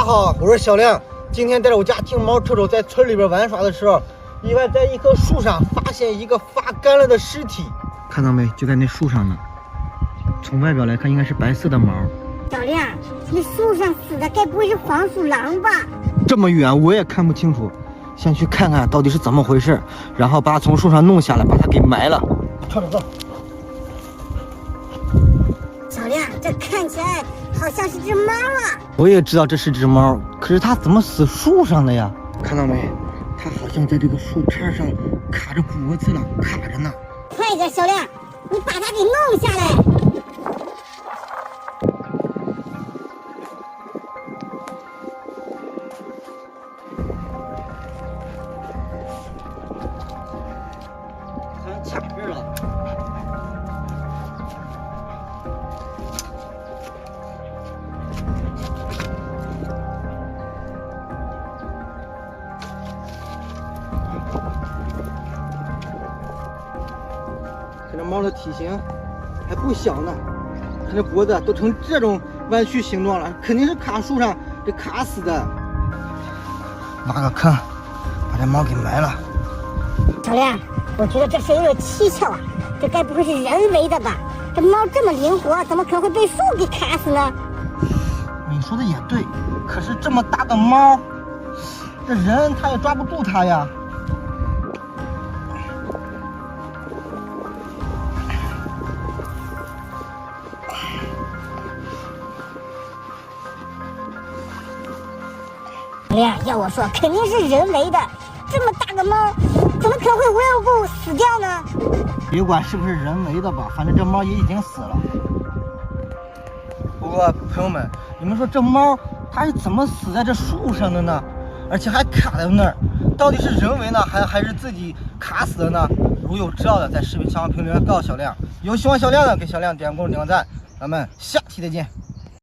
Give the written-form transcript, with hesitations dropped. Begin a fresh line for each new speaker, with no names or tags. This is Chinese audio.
好，我是小亮。今天带着我家金毛臭臭在村里边玩耍的时候，意外在一棵树上发现一个发干了的尸体。看到没？就在那树上呢。从外表来看，应该是白色的毛。
小亮，那树上死的该不会是黄鼠狼吧？
这么远我也看不清楚，先去看看到底是怎么回事，然后把它从树上弄下来，把它给埋了。臭臭走。
小亮，这看起来好像是只猫啊！
我也知道这是只猫，可是它怎么死树上的呀？看到没？它好像在这个树杈上卡着脖子了，卡着呢。
快点，小亮，你把它给弄下来！
好像卡这儿了。看这猫的体型还不小呢，看这脖子都成这种弯曲形状了，肯定是卡树上这卡死的。挖个坑，把这猫给埋了。
小亮，我觉得这事有点蹊跷啊，这该不会是人为的吧？这猫这么灵活，怎么可能会被树给卡死呢？
你说的也对，可是这么大的猫，这人他也抓不住它呀。
小亮，要我说，肯定是人为的。这么大个猫，怎么可能会无缘无故死掉呢？
别管是不是人为的吧，反正这猫也已经死了。不过朋友们，你们说这猫它是怎么死在这树上的呢？而且还卡在那儿，到底是人为呢，还是自己卡死的呢？如有知道的，在视频下方评论告诉小亮。有喜欢小亮的，给小亮点个关注点个赞。咱们下期再见。